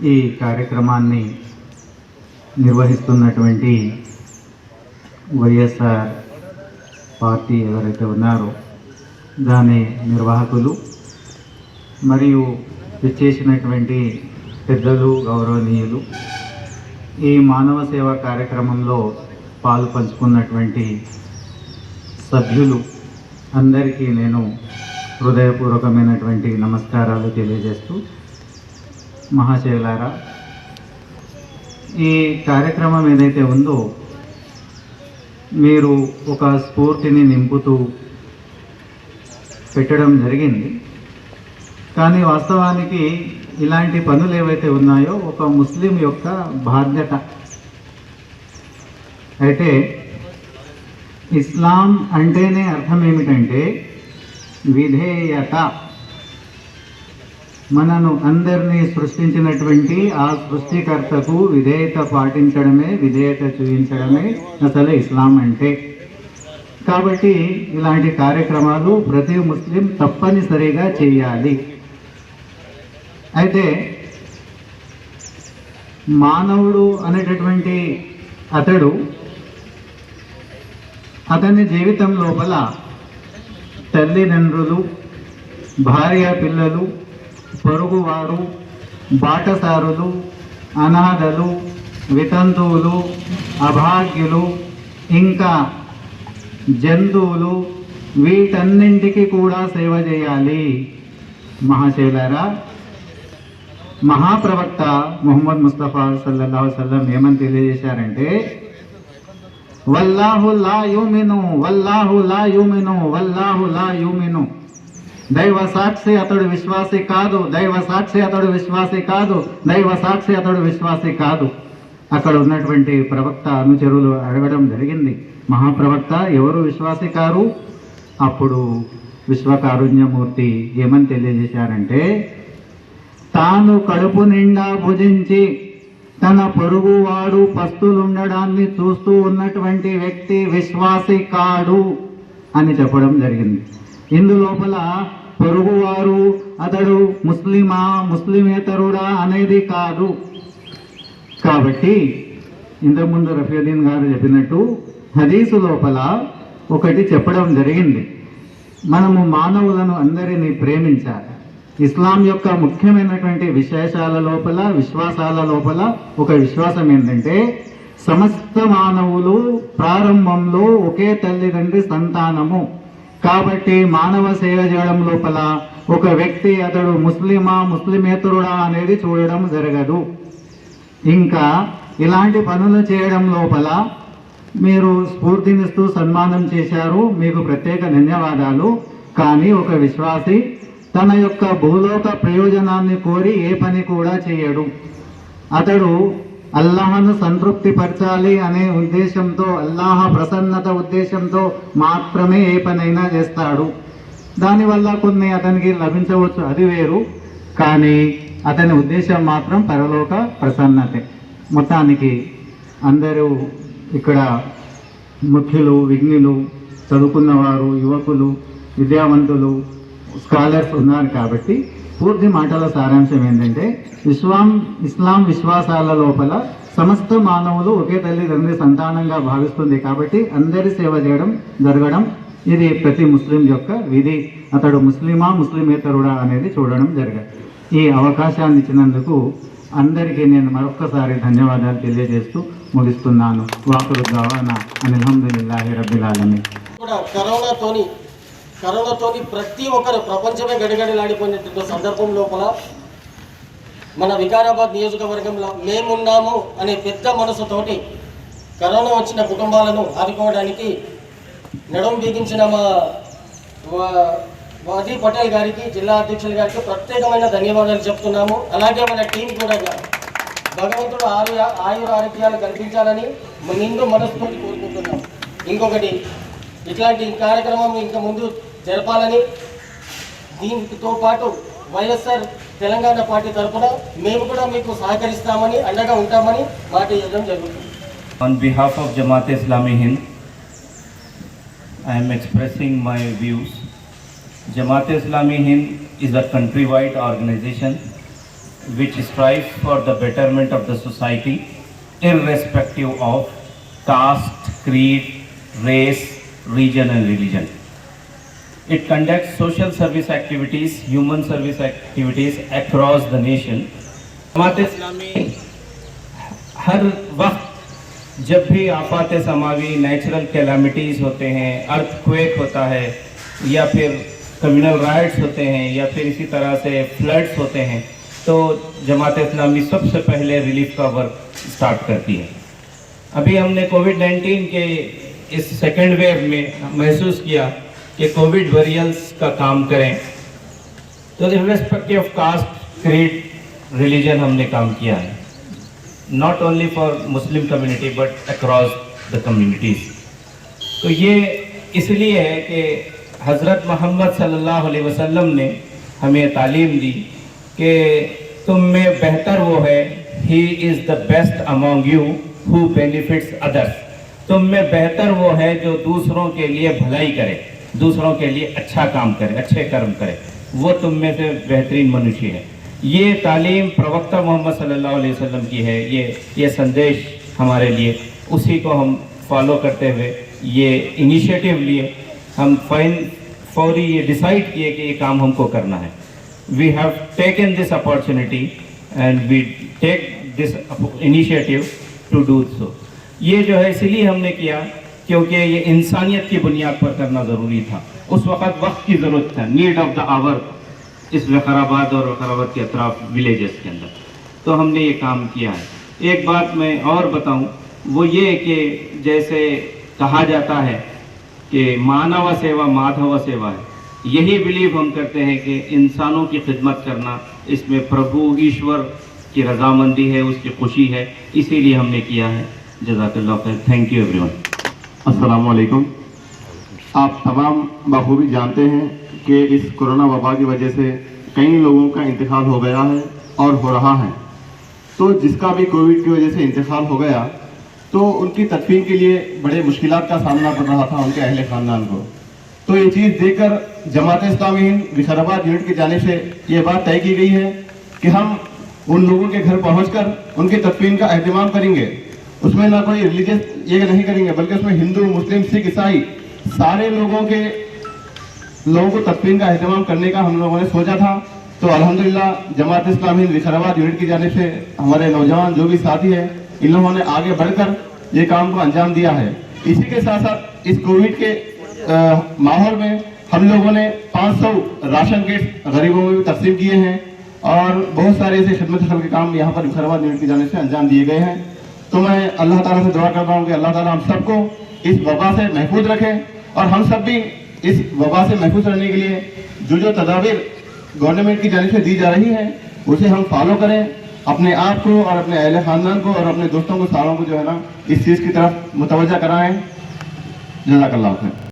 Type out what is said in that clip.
ఈ కార్యక్రమాన్ని నిర్వహిస్తున్నటువంటి వైఎస్ఆర్ పార్టీ ఎవరైతే ఉన్నారో దాని నిర్వాహకులు మరియు విచ్చేసినటువంటి పెద్దలు, గౌరవనీయులు, ఈ మానవ సేవా కార్యక్రమంలో పాలు పంచుకున్నటువంటి సభ్యులు అందరికీ నేను హృదయపూర్వకమైనటువంటి నమస్కారాలు తెలియజేస్తూ, మహాశయులారా, ఈ కార్యక్రమం ఏదైతే ఉందో మీరు ఒక స్ఫూర్తిని నింపుతూ పెట్టడం జరిగింది. కానీ వాస్తవానికి ఇలాంటి పనులు ఏవైతే ఉన్నాయో ఒక ముస్లిం యొక్క బాధ్యత. అయితే ఇస్లాం అంటేనే అర్థం ఏమిటంటే విధేయత. మనను అందరినీ సృష్టించినటువంటి ఆ సృష్టికర్తకు విధేయత పాటించడమే, విధేయత చూపించడమే అసలు ఇస్లాం అంటే. కాబట్టి ఇలాంటి కార్యక్రమాలు ప్రతి ముస్లిం తప్పనిసరిగా చేయాలి. అయితే మానవుడు అనేటటువంటి అతని జీవితం లోపల తల్లిదండ్రులు, భార్య పిల్లలు, పొరుగువారు, బాటసారులు, అనాథలు, వితంతువులు, అభాగ్యులు, ఇంకా జంతువులు, వీటన్నింటికి కూడా సేవ చేయాలి. మహాశయులారా, మహాప్రవక్త ముహమ్మద్ ముస్తఫా సల్లల్లాహు అలైహి వసల్లం ఏమని తెలియజేశారంటే, వల్లాహు లా యూమిను, వల్లాహు లా యూమిను, వల్లాహు లా యూమిను. దైవ సాక్షి అతడు విశ్వాసి కాదు, దైవ సాక్షి అతడు విశ్వాసి కాదు, దైవ సాక్షి అతడు విశ్వాసి కాదు. అక్కడ ఉన్నటువంటి ప్రవక్త అనుచరులు అడగడం జరిగింది, మహాప్రవక్త ఎవరు విశ్వాసి కారు? అప్పుడు విశ్వకారుణ్యమూర్తి ఏమని తెలియజేశారంటే, తాను కడుపు నిండా భుజించి తన పొరుగువాడు పస్తులుండడాన్ని చూస్తూ ఉన్నటువంటి వ్యక్తి విశ్వాసి కాడు అని చెప్పడం జరిగింది. ఇందులోపల పొరుగువారు అతడు ముస్లిమా, ముస్లిమేతరుడా అనేది కాదు. కాబట్టి ఇంతకుముందు రఫీయుద్దీన్ గారు చెప్పినట్టు హదీసు లోపల ఒకటి చెప్పడం జరిగింది, మనము మానవులను అందరినీ ప్రేమించాలి. ఇస్లాం యొక్క ముఖ్యమైనటువంటి విశేషాల లోపల, విశ్వాసాల లోపల ఒక విశ్వాసం ఏంటంటే, సమస్త మానవులు ప్రారంభంలో ఒకే తల్లిదండ్రి సంతానము. కాబట్టి మానవ సేవ చేయడం లోపల ఒక వ్యక్తి అతడు ముస్లిమా, ముస్లిమేతరుడా అనేది చూడడం జరగదు. ఇంకా ఇలాంటి పనులు చేయడం లోపల మీరు స్ఫూర్తినిస్తూ సన్మానం చేశారు, మీకు ప్రత్యేక ధన్యవాదాలు. కానీ ఒక విశ్వాసి తన యొక్క భూలోక ప్రయోజనాన్ని కోరి ఏ పని కూడా చేయడు. అతడు అల్లాహను సంతృప్తిపరచాలి అనే ఉద్దేశంతో, అల్లాహ ప్రసన్నత ఉద్దేశంతో మాత్రమే ఏ పనైనా చేస్తాడు. దానివల్ల కొన్ని అతనికి లభించవచ్చు, అది వేరు. కానీ అతని ఉద్దేశం మాత్రం పరలోక ప్రసన్నతే. మొత్తానికి అందరూ ఇక్కడ ముఖ్యులు, విజ్ఞులు, చదువుకున్నవారు, యువకులు, విద్యావంతులు, స్కాలర్స్ ఉన్నారు. కాబట్టి పూర్తి మాటల సారాంశం ఏంటంటే, ఇస్లాం విశ్వాసాల లోపల సమస్త మానవులు ఒకే తల్లిదండ్రి సంతానంగా భావిస్తుంది. కాబట్టి అందరి సేవ చేయడం జరగడం ఇది ప్రతి ముస్లిం యొక్క విధి. అతడు ముస్లిమా, ముస్లిమేతరుడా అనేది చూడడం జరగదు. ఈ అవకాశాన్ని ఇచ్చినందుకు అందరికీ నేను మరొక్కసారి ధన్యవాదాలు తెలియజేస్తూ ముగిస్తున్నాను. వాకులు దవానా అల్హమ్దులిల్లాహి రబ్బిల్ ఆలమీన్. కరోనాతోని ప్రతి ఒక్కరు ప్రపంచమే గడిగడిలాడిపోయినటువంటి సందర్భం లోపల మన వికారాబాద్ నియోజకవర్గంలో మేమున్నాము అనే పెద్ద మనసుతోటి కరోనా వచ్చిన కుటుంబాలను ఆదుకోవడానికి నడుం బిగించిన మా వాది పటేల్ గారికి, జిల్లా అధ్యక్షుల గారికి ప్రత్యేకమైన ధన్యవాదాలు చెప్తున్నాము. అలాగే మన టీం కూడా భగవంతుడు ఆయుర ఆరోగ్యాలు కల్పించాలని నిండు మనసుతోటి కోరుకుంటున్నాము. ఇంకొకటి, ఇట్లాంటి కార్యక్రమం ఇంకా ముందు జరపాలని, దీనితో పాటు వైఎస్ఆర్ తెలంగాణ పార్టీ తరఫున మేము కూడా మీకు సహకరిస్తామని, అండగా ఉంటామని మాట ఇవ్వడం జరుగుతుంది. On behalf of Jamaat-e-Islami Hind, I am expressing my views. Jamaat-e-Islami Hind is a countrywide organization which strives for the betterment of the society, irrespective of caste, creed, race, region and religion. It conducts social service activities, human service activities across the nation. Jamaat Islami हर वक्त जब भी आफात समावी, natural calamities होते हैं, earthquake होता है या फिर communal riots होते हैं या फिर इसी तरह से फ्लड्स होते हैं, तो जमात इस्लामी सबसे पहले रिलीफ का वर्क स्टार्ट करती है। अभी हमने कोविड-19 के इस सेकेंड वेव में महसूस किया कि कोविड वॉरियर्स का काम करें, तो irrespective of caste, creed, religion हमने काम किया है, not only for Muslim community but across the communities. तो ये इसलिए है कि हज़रत मोहम्मद सल्लल्लाहु अलैहि वसल्लम ने हमें तालीम दी कि तुम में बेहतर वो है, he is the best among you who benefits others. तुम में बेहतर वो है जो दूसरों के लिए भलाई करे, दूसरों के लिए अच्छा काम करे, अच्छे कर्म करे, वो तुम में से बेहतरीन मनुष्य है। ये तालीम प्रवक्ता मोहम्मद सल्लल्लाहु अलैहि वसल्लम की है, ये संदेश हमारे लिए, उसी को हम फॉलो करते हुए ये इनिशिएटिव लिए, हम फौरी ये डिसाइड किए कि ये काम हमको करना है। We have taken this opportunity and we take this initiative to do so. ये जो है इसलिए हमने किया क्योंकि ये इंसानियत की बुनियाद पर करना ज़रूरी था। उस वक्त की ज़रूरत था, नीड ऑफ द आवर, इस वकाराबाद और वकाराबाद के अतराफ विलेजेस के अंदर, तो हमने ये काम किया है। एक बात मैं और बताऊं, वो ये कि जैसे कहा जाता है कि मानव सेवा माधव सेवा है, यही बिलीव हम करते हैं कि इंसानों की खिदमत करना, इसमें प्रभु ईश्वर की रजामंदी है, उसकी खुशी है, इसीलिए हमने किया है। जज़ाकल्लाह खैर। Thank you everyone. अस्सलाम वालेकुम। आप तमाम बखूबी जानते हैं कि इस कोरोना वबा की वजह से कई लोगों का इंतकाल हो गया है और हो रहा है। तो जिसका भी कोविड की वजह से इंतकाल हो गया तो उनकी तदफीन के लिए बड़े मुश्किलात का सामना कर रहा था उनके अहले ख़ानदान को। तो ये चीज़ देखकर जमात इस्लामी हिंद विशाराबाद यूनिट की जानिब से ये बात तय की गई है कि हम उन लोगों के घर पहुँचकर उनकी तदफीन का अहतमाम करेंगे। उसमें ना कोई रिलीजियस ये नहीं करेंगे, बल्कि उसमें हिंदू, मुस्लिम, सिख, ईसाई सारे लोगों को तदफीन का अहतमाम करने का हम लोगों ने सोचा था। तो अल्हम्दुलिल्लाह जमात इस्लामी हिंद विशाराबाद यूनिट की जानिब से हमारे नौजवान जो भी साथी हैं, इन लोगों ने आगे बढ़कर ये काम को अंजाम दिया है। इसी के साथ साथ इस कोविड के माहौल में हम लोगों ने 500 राशन किट गरीबों में भी तकसीम किए हैं और बहुत सारे ऐसे खिदमत खल के काम यहाँ पर विशाराबाद यूनिट की जानिब से अंजाम दिए गए हैं। तो मैं अल्लाह ताला से दुआ करता हूँ कि अल्लाह ताला हम सबको इस वबा से महफूज रखें और हम सब भी इस वबा से महफूज रहने के लिए जो तदाबीर गवर्नमेंट की जानिब से दी जा रही है उसे हम फॉलो करें, अपने आप को और अपने अहले ख़ानदान को और अपने दोस्तों को सारों को जो है ना इस चीज़ की तरफ मुतवज्जा कराएं। जज़ाकल्लाह खैर।